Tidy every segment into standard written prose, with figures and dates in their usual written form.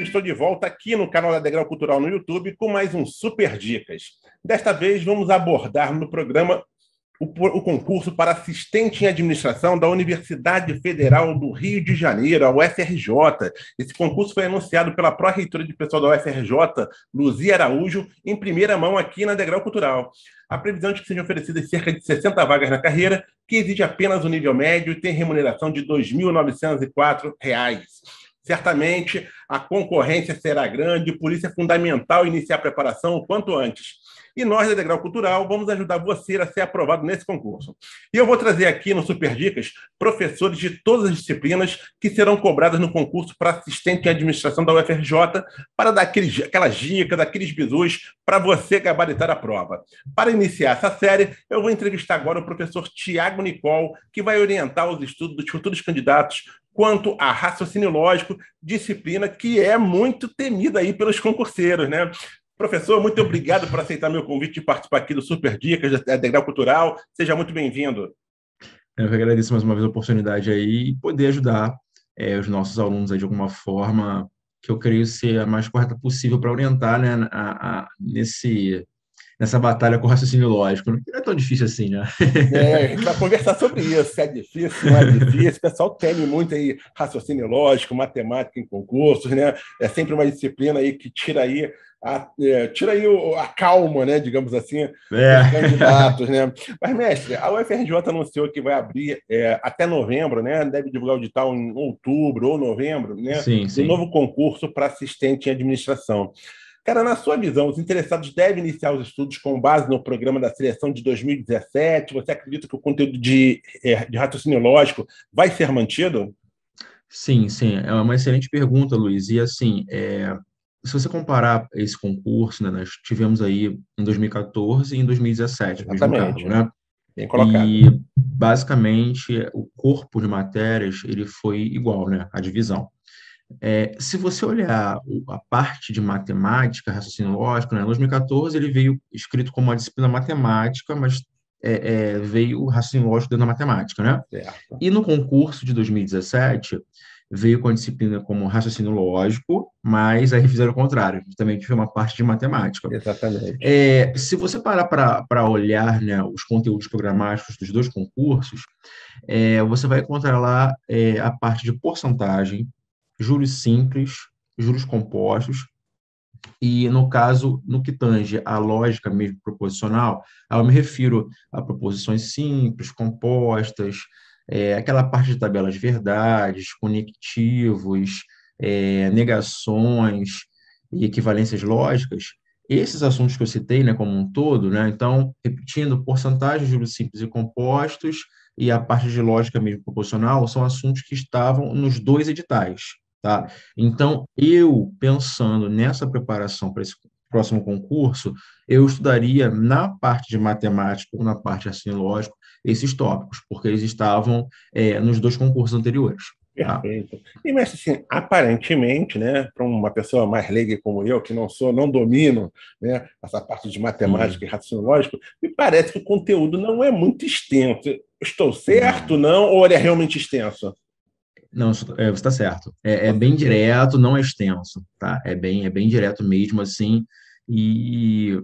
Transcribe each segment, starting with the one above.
estou de volta aqui no canal da Degrau Cultural no YouTube com mais um Super Dicas. Desta vez vamos abordar no programa o concurso para assistente em administração da Universidade Federal do Rio de Janeiro, a UFRJ. Esse concurso foi anunciado pela pró-reitora de pessoal da UFRJ, Luzia Araújo, em primeira mão aqui na Degrau Cultural. A previsão é de que sejam oferecidas cerca de 60 vagas na carreira, que exige apenas o nível médio e tem remuneração de R$ 2.904. Certamente a concorrência será grande, por isso é fundamental iniciar a preparação o quanto antes. E nós, da Degrau Cultural, vamos ajudar você a ser aprovado nesse concurso. E eu vou trazer aqui no Super Dicas professores de todas as disciplinas que serão cobradas no concurso para assistente em administração da UFRJ, para dar aquelas dicas, aqueles bizus para você gabaritar a prova. Para iniciar essa série, eu vou entrevistar agora o professor Tiago Nicol, que vai orientar os estudos dos futuros candidatos quanto a raciocínio lógico, disciplina que é muito temida aí pelos concurseiros, né? Professor, muito obrigado por aceitar meu convite de participar aqui do Super Dicas da Degrau Cultural. Seja muito bem-vindo. Eu que agradeço mais uma vez a oportunidade aí e poder ajudar os nossos alunos aí de alguma forma que eu creio ser a mais correta possível para orientar, né, nessa batalha com o raciocínio lógico. Não é tão difícil assim, né? A gente vai conversar sobre isso, se é difícil, não é difícil. O pessoal teme muito aí raciocínio lógico, matemática em concursos, né? É sempre uma disciplina aí que tira aí a calma, né, digamos assim, dos candidatos, né? Mas, mestre, a UFRJ anunciou que vai abrir até novembro, né? Deve divulgar o edital em outubro ou novembro, né? Sim, Do sim. novo concurso para assistente em administração. Cara, na sua visão, os interessados devem iniciar os estudos com base no programa da seleção de 2017? Você acredita que o conteúdo de raciocínio lógico vai ser mantido? Sim, sim. É uma excelente pergunta, Luiz. E assim, se você comparar esse concurso, né, nós tivemos aí em 2014 e em 2017 o mesmo cargo, Exatamente. né? Bem colocado. E basicamente o corpo de matérias ele foi igual, né? A divisão. Se você olhar a parte de matemática, raciocínio lógico, né, em 2014 ele veio escrito como uma disciplina matemática, mas veio o raciocínio lógico dentro da matemática, né? Certo. E no concurso de 2017 veio com a disciplina como raciocínio lógico, mas aí fizeram o contrário, justamente foi uma parte de matemática. Exatamente. Se você parar para olhar, né, os conteúdos programáticos dos dois concursos, você vai encontrar lá a parte de porcentagem, juros simples, juros compostos, e no caso, no que tange a lógica mesmo proposicional, eu me refiro a proposições simples, compostas, aquela parte de tabelas de verdades, conectivos, negações e equivalências lógicas. Esses assuntos que eu citei, né, como um todo, né, então, repetindo, porcentagem, juros simples e compostos e a parte de lógica mesmo proposicional são assuntos que estavam nos dois editais, tá? Então, eu, pensando nessa preparação para esse próximo concurso, eu estudaria na parte de matemática ou na parte assim lógico esses tópicos, porque eles estavam nos dois concursos anteriores. Tá? Perfeito. E, mestre, assim, aparentemente, né, para uma pessoa mais leiga como eu, que não domino, né, essa parte de matemática e Sim, raciocínio lógico, me parece que o conteúdo não é muito extenso. Estou certo, não. não? Ou ele é realmente extenso? Não, você está certo. É Tá bem certo. direto, não é extenso, tá? É bem direto mesmo, assim, e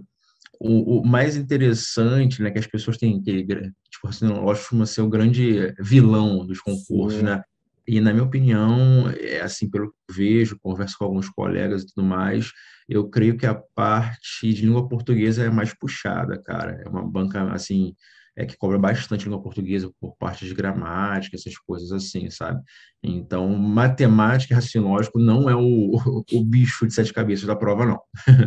o mais interessante, né, que as pessoas têm que, tipo assim, lógico, costuma ser o grande vilão dos concursos, Sim. né? E, na minha opinião, assim, pelo que eu vejo, converso com alguns colegas e tudo mais, eu creio que a parte de língua portuguesa é mais puxada, cara. É uma banca, assim, que cobra bastante língua portuguesa por parte de gramática, essas coisas assim, sabe? Então, matemática e raciocínio lógico não é o bicho de sete cabeças da prova, não.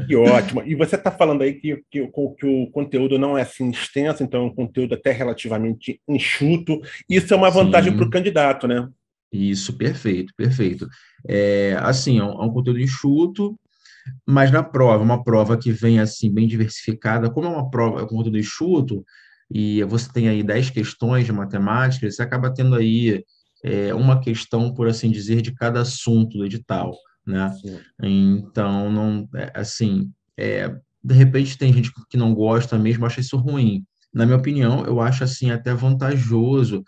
Que ótimo. E você está falando aí que o conteúdo não é assim extenso, então é um conteúdo até relativamente enxuto. Isso é uma vantagem para o Sim. candidato, né? Isso, perfeito, perfeito. Assim, é um conteúdo enxuto, mas na prova, uma prova que vem assim, bem diversificada, como é uma prova, é um conteúdo enxuto, e você tem aí 10 questões de matemática, você acaba tendo aí uma questão, por assim dizer, de cada assunto do edital, né? Sim. Então, não, assim, de repente tem gente que não gosta mesmo, acha isso ruim. Na minha opinião, eu acho assim até vantajoso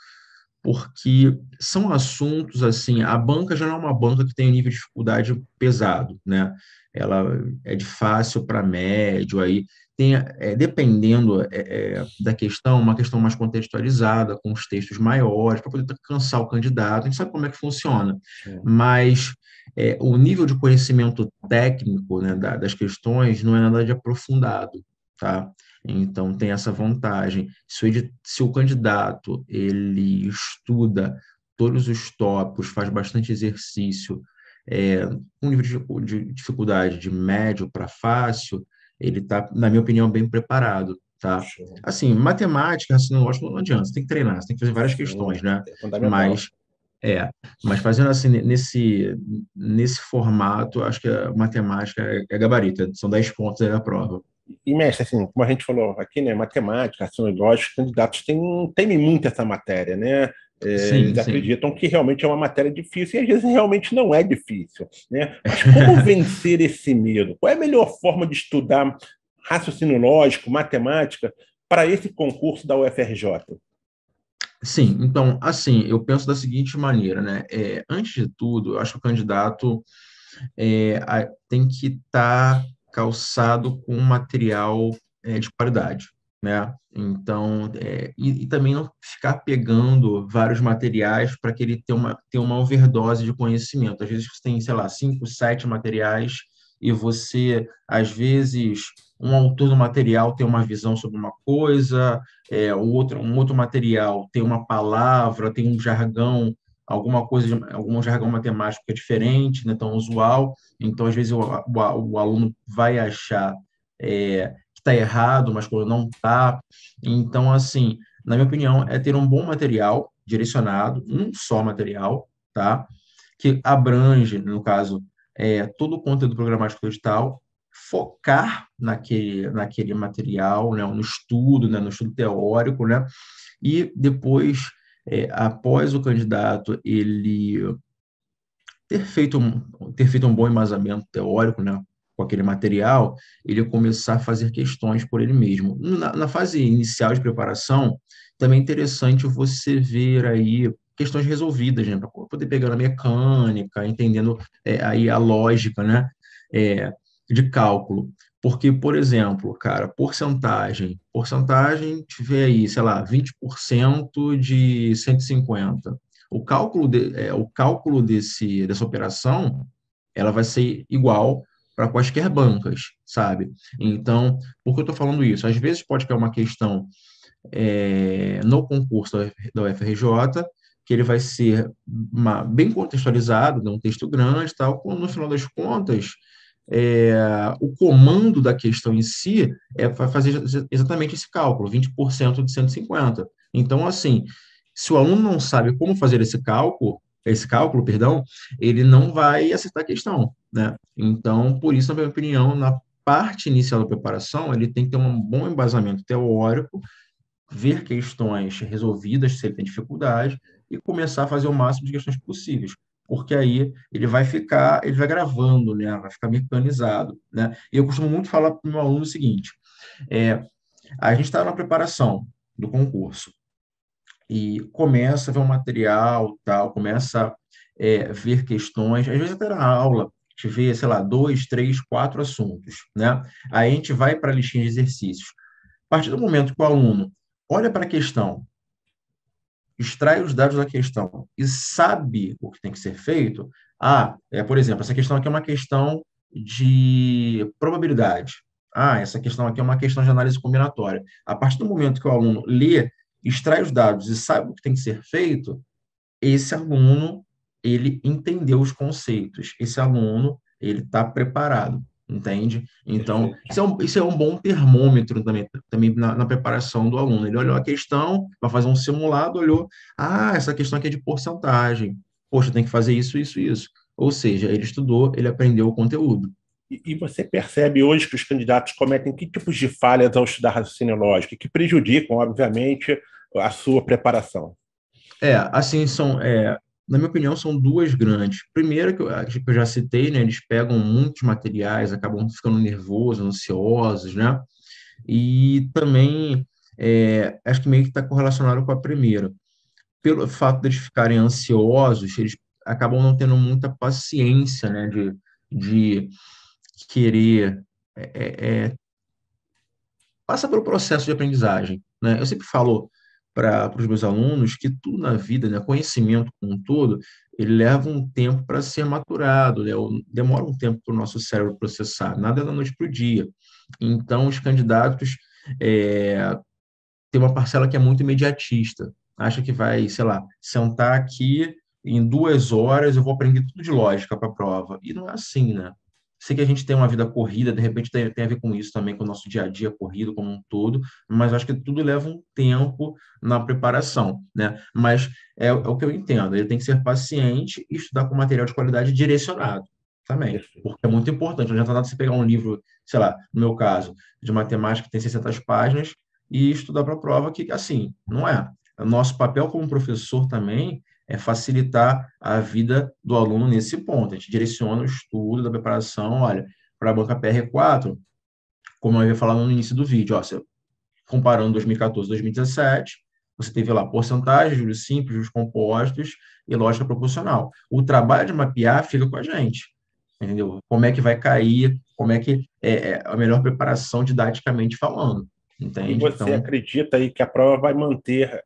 porque são assuntos assim, a banca já não é uma banca que tem um nível de dificuldade pesado, né? Ela é de fácil para médio, aí tem, dependendo da questão, uma questão mais contextualizada, com os textos maiores, para poder alcançar o candidato, a gente sabe como é que funciona, Sim. mas o nível de conhecimento técnico, né, das questões não é nada de aprofundado, tá? Então, tem essa vantagem. Se o candidato ele estuda todos os tópicos, faz bastante exercício, com nível de dificuldade de médio para fácil, ele está, na minha opinião, bem preparado, tá? Show. Assim, matemática, raciocínio lógico, não adianta, você tem que treinar, você tem que fazer várias questões, Sim, né? é fundamental. Mas, é, mas fazendo assim, nesse formato, acho que a matemática é gabarito, são 10 pontos aí na prova. E, mestre, assim, como a gente falou aqui, né, matemática, raciocínio lógico, os candidatos temem muito essa matéria, né? Eles Sim, sim. acreditam que realmente é uma matéria difícil e às vezes realmente não é difícil, né? Mas como vencer esse medo? Qual é a melhor forma de estudar raciocínio lógico, matemática, para esse concurso da UFRJ? Sim, então, assim, eu penso da seguinte maneira, né? Antes de tudo, eu acho que o candidato tem que estar calçado com um material de qualidade, né? Então, e também não ficar pegando vários materiais para que ele tenha uma overdose de conhecimento. Às vezes você tem, sei lá, 5, 7 materiais e você, às vezes, um autor do material tem uma visão sobre uma coisa, um outro material tem uma palavra, tem um jargão, alguma coisa, algum jargão matemático que é diferente, não é tão usual. Então, às vezes, o aluno vai achar que está errado, mas quando não está. Então, assim, na minha opinião, é ter um bom material direcionado, um só material, tá? Que abrange, no caso, todo o conteúdo programático digital, focar naquele material, né, no estudo, né, no estudo teórico, né, e depois, após o candidato ele ter feito um bom embasamento teórico, né, com aquele material, ele começar a fazer questões por ele mesmo. Na fase inicial de preparação, também é interessante você ver aí questões resolvidas, né, para poder pegar na mecânica, entendendo aí a lógica, né, é, de cálculo. Porque, por exemplo, cara, porcentagem, tiver aí, sei lá, 20% de 150. O cálculo dessa operação, ela vai ser igual para quaisquer bancas, sabe? Então, por que eu estou falando isso? Às vezes pode cair uma questão no concurso da UFRJ, que ele vai ser bem contextualizado, né, um texto grande, tal, quando no final das contas, é, o comando da questão em si vai fazer exatamente esse cálculo, 20% de 150. Então, assim, se o aluno não sabe como fazer esse cálculo, perdão, ele não vai acertar a questão, né? Então, por isso, na minha opinião, na parte inicial da preparação, ele tem que ter um bom embasamento teórico, ver questões resolvidas, se ele tem dificuldade, e começar a fazer o máximo de questões possíveis, porque aí ele vai gravando, né? Vai ficar mecanizado, né? E eu costumo muito falar para o meu aluno o seguinte: é, a gente está na preparação do concurso e começa a ver um material, tal, começa a ver questões, às vezes até na aula, a gente vê, sei lá, 2, 3, 4 assuntos, né? Aí a gente vai para a listinha de exercícios. A partir do momento que o aluno olha para a questão, extrai os dados da questão e sabe o que tem que ser feito, por exemplo, essa questão aqui é uma questão de probabilidade. Essa questão aqui é uma questão de análise combinatória. A partir do momento que o aluno lê, extrai os dados e sabe o que tem que ser feito, esse aluno, ele entendeu os conceitos. Esse aluno, ele está preparado, entende? Então, Perfeito. isso é um bom termômetro também na preparação do aluno. Ele olhou a questão, vai fazer um simulado, olhou, essa questão aqui é de porcentagem. Poxa, tem que fazer isso, isso, isso. Ou seja, ele estudou, ele aprendeu o conteúdo. E você percebe hoje que os candidatos cometem que tipos de falhas ao estudar raciocínio lógico, que prejudicam, obviamente, a sua preparação? Assim, na minha opinião, são duas grandes. Primeiro, que eu já citei, né, eles pegam muitos materiais, acabam ficando nervosos, ansiosos, né? E também, acho que meio que está correlacionado com a primeira. pelo fato de eles ficarem ansiosos, eles acabam não tendo muita paciência, né, de querer passar pelo processo de aprendizagem, né? Eu sempre falo para os meus alunos que tudo na vida, né, conhecimento como um todo, ele leva um tempo para ser maturado, né? Demora um tempo para o nosso cérebro processar, nada é da noite para o dia. Então, os candidatos é, têm uma parcela que é muito imediatista, acha que vai, sei lá, sentar aqui em 2 horas eu vou aprender tudo de lógica para a prova. E não é assim, né? Sei que a gente tem uma vida corrida, de repente tem a ver com isso também, com o nosso dia a dia corrido como um todo, mas acho que tudo leva um tempo na preparação, né? Mas é o que eu entendo, ele tem que ser paciente e estudar com material de qualidade direcionado também, Perfeito. porque é muito importante. Não adianta nada você pegar um livro, sei lá, no meu caso, de matemática que tem 600 páginas e estudar para a prova que, assim, não é. O nosso papel como professor também é facilitar a vida do aluno nesse ponto. A gente direciona o estudo da preparação, olha, para a banca PR4, como eu havia falado no início do vídeo, ó, você, comparando 2014 e 2017, você teve lá porcentagem, juros simples, juros compostos e lógica proporcional. O trabalho de mapear fica com a gente, entendeu? Como é que vai cair, como é que é a melhor preparação didaticamente falando, E entende? você Então, acredita aí que a prova vai manter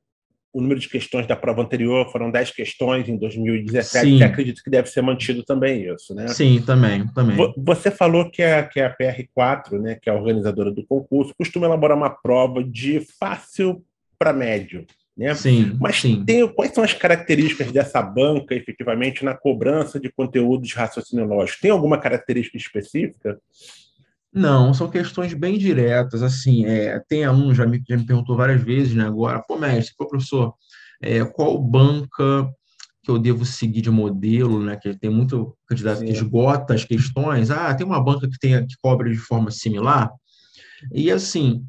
o número de questões da prova anterior? Foram 10 questões em 2017. Você sim, acredita que deve ser mantido também isso, né? sim, também, também. Você falou que a PR4, né, que é a organizadora do concurso, costuma elaborar uma prova de fácil para médio, né? Sim, Mas sim. quais são as características dessa banca, efetivamente, na cobrança de conteúdos de raciocínio lógico? Tem alguma característica específica? Não, são questões bem diretas, assim, tem aluno, já me perguntou várias vezes, né, agora, pô, mestre, pô, professor, qual banca que eu devo seguir de modelo, né, que tem muito candidato que Sim. esgota as questões, tem uma banca que cobra de forma similar, e assim,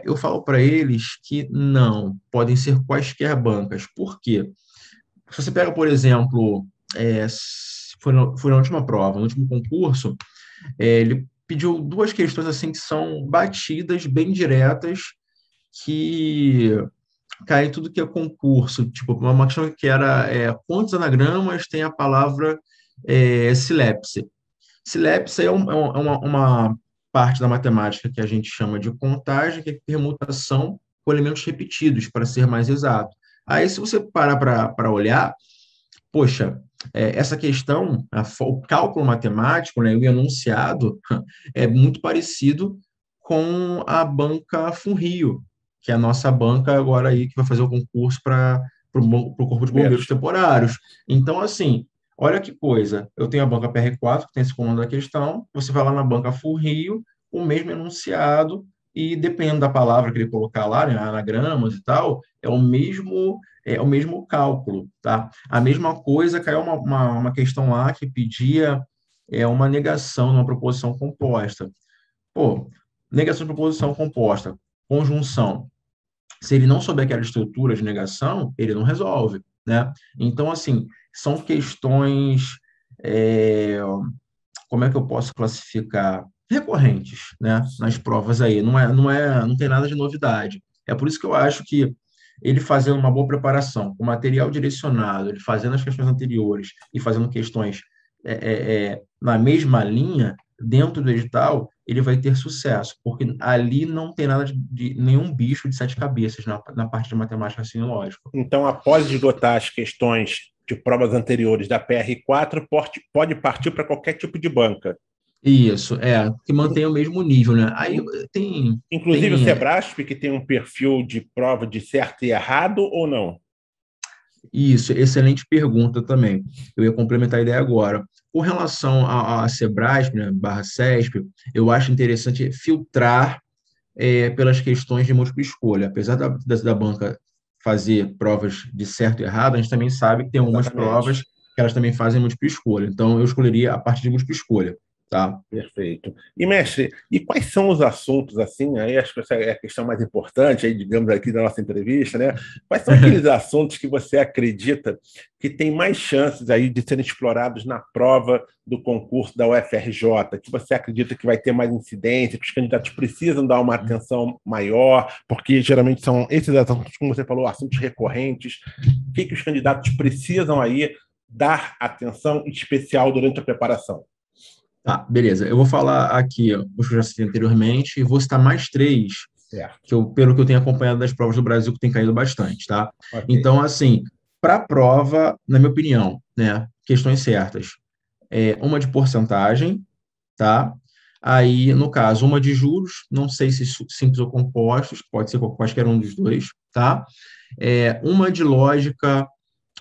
eu falo para eles que não, podem ser quaisquer bancas, por quê? Se você pega, por exemplo, foi na última prova, no último concurso, ele pediu duas questões assim que são batidas, bem diretas, que cai em tudo que é concurso. Tipo, uma questão que era quantos anagramas tem a palavra silepse? Silepse é uma parte da matemática que a gente chama de contagem, que é permutação com elementos repetidos, para ser mais exato. Aí, se você parar para olhar, poxa, essa questão, o cálculo matemático, né, o enunciado, é muito parecido com a banca Funrio, que é a nossa banca agora aí que vai fazer o concurso para o Corpo de Bombeiros Bombeiros. Temporários. Então, assim, olha que coisa, eu tenho a banca PR4, que tem esse comando da questão, você vai lá na banca Funrio, o mesmo enunciado, e dependendo da palavra que ele colocar lá, né, anagramas e tal, é o mesmo cálculo, tá? A mesma coisa, caiu uma questão lá que pedia uma negação numa proposição composta. Pô, negação de proposição composta, conjunção. Se ele não souber aquela estrutura de negação, ele não resolve, né? Então, assim, são questões, é, como é que eu posso classificar? Recorrentes, né? Nas Sim. provas aí. Não tem nada de novidade. É por isso que eu acho que ele fazendo uma boa preparação, com material direcionado, ele fazendo as questões anteriores e fazendo questões na mesma linha, dentro do edital, ele vai ter sucesso, porque ali não tem nada de nenhum bicho de sete cabeças na parte de matemática assim, lógico. Então, após esgotar as questões de provas anteriores da PR4, pode partir para qualquer tipo de banca. Isso, que mantém o mesmo nível, né? Aí In- tem, Inclusive o tem Sebrasp, que tem um perfil de prova de certo e errado, ou não? Isso, excelente pergunta também. Eu ia complementar a ideia agora. Com relação a Sebrasp, né, barra CESP, eu acho interessante filtrar pelas questões de múltipla escolha. Apesar da banca fazer provas de certo e errado, a gente também sabe que tem algumas Exatamente. provas que elas também fazem múltipla escolha. Então, eu escolheria a parte de múltipla escolha. tá? Perfeito. E, mestre, e quais são os assuntos, assim, aí acho que essa é a questão mais importante, aí, digamos, aqui da nossa entrevista, né? Quais são aqueles assuntos que você acredita que tem mais chances aí de serem explorados na prova do concurso da UFRJ, que você acredita que vai ter mais incidência, que os candidatos precisam dar uma atenção maior, porque geralmente são esses assuntos, como você falou, assuntos recorrentes, o que os candidatos precisam aí dar atenção especial durante a preparação? Tá, beleza. Eu vou falar aqui, os que eu já citei anteriormente, e vou citar mais três, Certo. pelo que eu tenho acompanhado das provas do Brasil, que tem caído bastante, tá? Ok. Então, assim, para a prova, na minha opinião, né, questões certas. Uma de porcentagem, tá? Aí, no caso, uma de juros, não sei se simples ou compostos, pode ser qualquer um dos dois, tá? Uma de lógica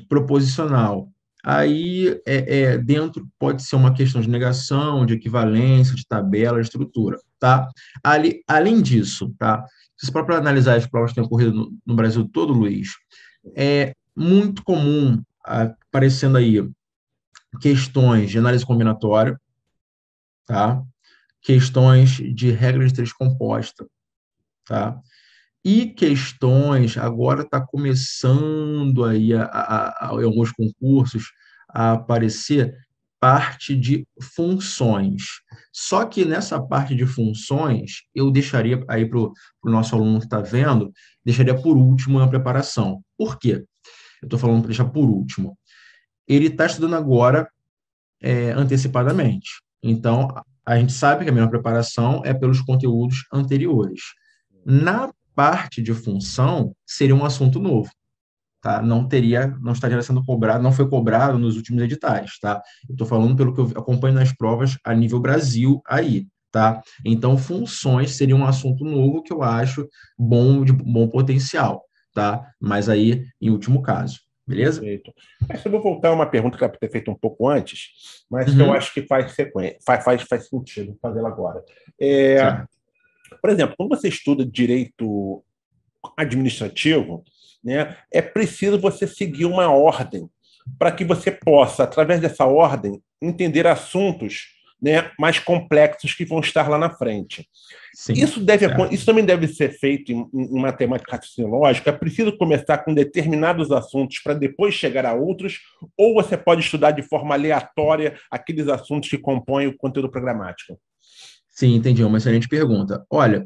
proposicional. Aí, dentro pode ser uma questão de negação, de equivalência, de tabela, de estrutura, tá? Além disso, tá? Se você para analisar as provas que têm ocorrido no Brasil todo, Luiz, é muito comum aparecendo aí questões de análise combinatória, tá? Questões de regra de três composta, tá? E questões, agora está começando aí em alguns concursos a aparecer parte de funções. Só que nessa parte de funções, eu deixaria aí para o nosso aluno que está vendo, deixaria por último na preparação. Por quê? Eu estou falando para deixar por último. Ele está estudando agora antecipadamente. Então, a gente sabe que a melhor preparação é pelos conteúdos anteriores. Na parte de função, seria um assunto novo, tá? Não estaria sendo cobrado, não foi cobrado nos últimos editais, tá? Eu estou falando pelo que eu acompanho nas provas a nível Brasil aí, tá? Então, funções seria um assunto novo que eu acho bom, de bom potencial, tá? Mas aí, em último caso, beleza? Perfeito. Mas eu vou voltar a uma pergunta que eu ter feito um pouco antes, mas que eu Uhum, acho que faz sequência, faz sentido fazê-la agora. É, certo. por exemplo, quando você estuda direito administrativo, né, é preciso você seguir uma ordem para que você possa, através dessa ordem, entender assuntos, né, mais complexos que vão estar lá na frente. Sim, certo. Isso também deve ser feito em matemática raciocínio-lógica. É preciso começar com determinados assuntos para depois chegar a outros, ou você pode estudar de forma aleatória aqueles assuntos que compõem o conteúdo programático? Sim, entendi. É uma excelente pergunta. Olha,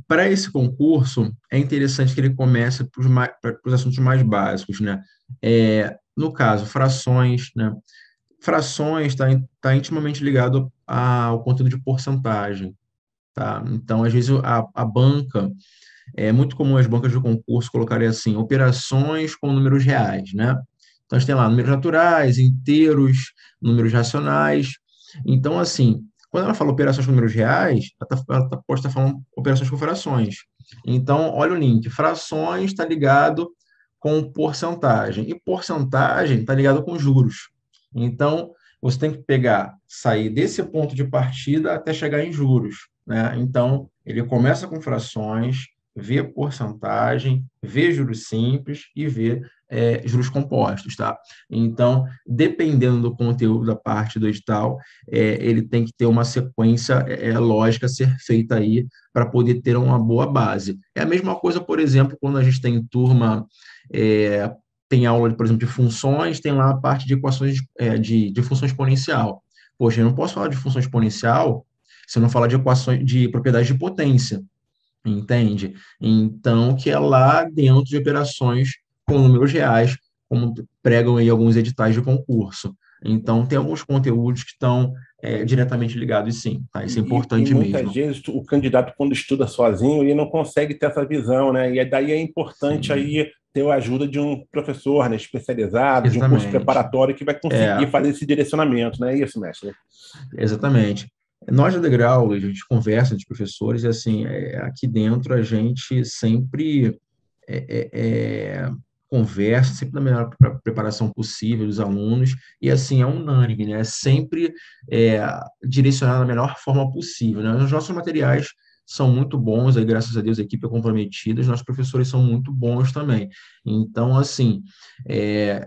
para esse concurso, é interessante que ele comece para os assuntos mais básicos, né? No caso, frações, né? Frações está intimamente ligado ao conteúdo de porcentagem, tá? Então, às vezes, a banca, é muito comum as bancas de concurso colocarem assim, operações com números reais, né? Então, a gente tem lá números naturais, inteiros, números racionais. Então, assim, quando ela fala operações com números reais, pode estar falando operações com frações. Então, olha o link. Frações está ligado com porcentagem. E porcentagem está ligado com juros. Então, você tem que sair desse ponto de partida até chegar em juros, né? Então, ele começa com frações, vê porcentagem, vê juros simples e vê juros compostos, tá? Então, dependendo do conteúdo da parte do edital, ele tem que ter uma sequência lógica a ser feita aí para poder ter uma boa base. É a mesma coisa, por exemplo, quando a gente tem turma, tem aula, por exemplo, de funções, tem lá a parte de equações de função exponencial. Poxa, eu não posso falar de função exponencial se eu não falar de equações de propriedades de potência, entende? Então, que é lá dentro de operações com números reais, como pregam aí alguns editais de concurso. Então, tem alguns conteúdos que estão diretamente ligados, sim, tá? Isso é E importante muitas mesmo. vezes o candidato, quando estuda sozinho, ele não consegue ter essa visão, né? E daí é importante Sim, aí ter a ajuda de um professor, né, especializado, de um curso exatamente. preparatório que vai conseguir É, fazer esse direcionamento, não é isso, mestre? exatamente. Nós da Degrau, a gente conversa entre professores e assim, aqui dentro a gente sempre é, é, é, conversa, sempre da melhor preparação possível dos alunos e assim, é unânime, né? É sempre direcionado da melhor forma possível, né? Os nossos materiais são muito bons, aí, graças a Deus, a equipe é comprometida, os nossos professores são muito bons também. Então, assim,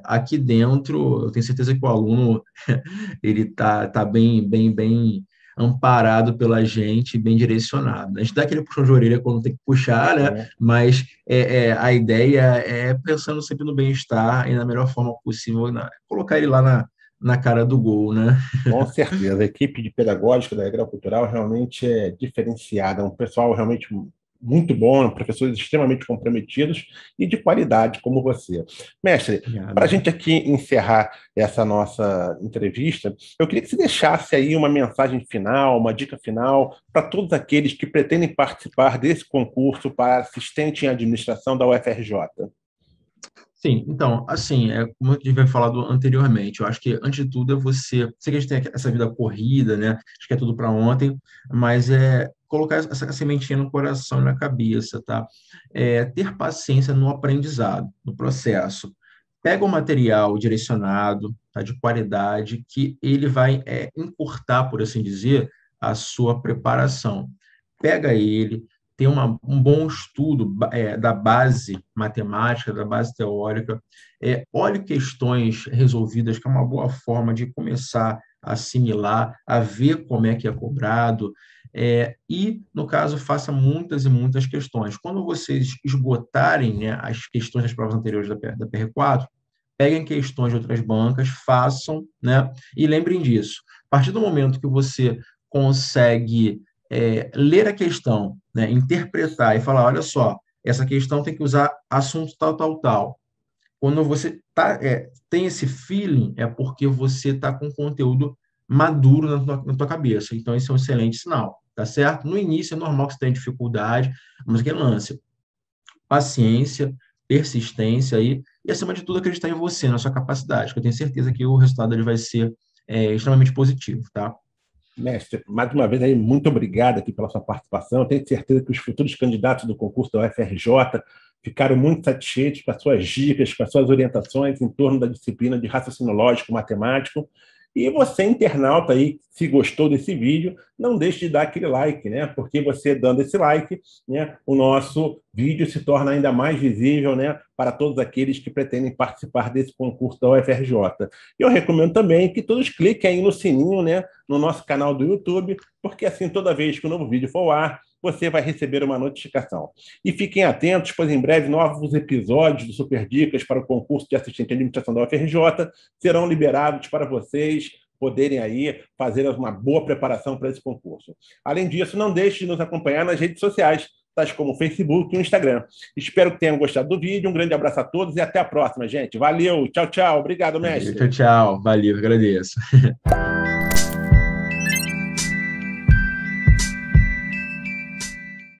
aqui dentro, eu tenho certeza que o aluno ele tá bem amparado pela gente, bem direcionado. A gente dá aquele puxão de orelha quando tem que puxar, né? Mas a ideia é pensando sempre no bem-estar e na melhor forma possível, colocar ele lá na cara do gol, né? Com certeza, a equipe de pedagógica da Regra Cultural realmente é diferenciada, é um pessoal realmente muito bom, professores extremamente comprometidos e de qualidade, como você. Mestre, para a gente aqui encerrar essa nossa entrevista, eu queria que você deixasse aí uma mensagem final, uma dica final para todos aqueles que pretendem participar desse concurso para assistente em administração da UFRJ. Sim, então, assim, como eu tive falado anteriormente, eu acho que, antes de tudo, sei que a gente tem essa vida corrida, né? Acho que é tudo para ontem, mas colocar essa sementinha no coração e na cabeça, tá? Ter paciência no aprendizado, no processo. Pega o material direcionado, tá, de qualidade, que ele vai encurtar, por assim dizer, a sua preparação. Pega ele, ter um bom estudo da base matemática, da base teórica, olhe questões resolvidas, que é uma boa forma de começar a assimilar, a ver como é que é cobrado, e, no caso, faça muitas e muitas questões. Quando vocês esgotarem, né, as questões das provas anteriores da PR4, peguem questões de outras bancas, façam, né, e lembrem disso. A partir do momento que você consegue ler a questão, né, interpretar e falar, olha só, essa questão tem que usar assunto tal, tal, tal. Quando você tem esse feeling, é porque você está com conteúdo maduro na tua cabeça. Então, esse é um excelente sinal, tá certo? No início é normal que você tenha dificuldade, mas aquele lance, paciência, persistência aí, e, acima de tudo, acreditar em você, na sua capacidade, que eu tenho certeza que o resultado ele vai ser extremamente positivo, tá? Mestre, mais uma vez aí, muito obrigado aqui pela sua participação. Eu tenho certeza que os futuros candidatos do concurso da UFRJ ficaram muito satisfeitos com as suas dicas, com as suas orientações em torno da disciplina de raciocínio lógico matemático. E você, internauta aí, se gostou desse vídeo, não deixe de dar aquele like, né? Porque você dando esse like, né, o nosso vídeo se torna ainda mais visível, né, para todos aqueles que pretendem participar desse concurso da UFRJ. Eu recomendo também que todos cliquem aí no sininho, né, no nosso canal do YouTube, porque assim, toda vez que um novo vídeo for ao ar, você vai receber uma notificação. E fiquem atentos, pois em breve novos episódios do Super Dicas para o concurso de assistente de administração da UFRJ serão liberados para vocês poderem aí fazer uma boa preparação para esse concurso. Além disso, não deixe de nos acompanhar nas redes sociais, tais como o Facebook e o Instagram. Espero que tenham gostado do vídeo. Um grande abraço a todos e até a próxima, gente. Valeu, tchau, tchau. Obrigado, mestre. Tchau, tchau. Valeu, agradeço.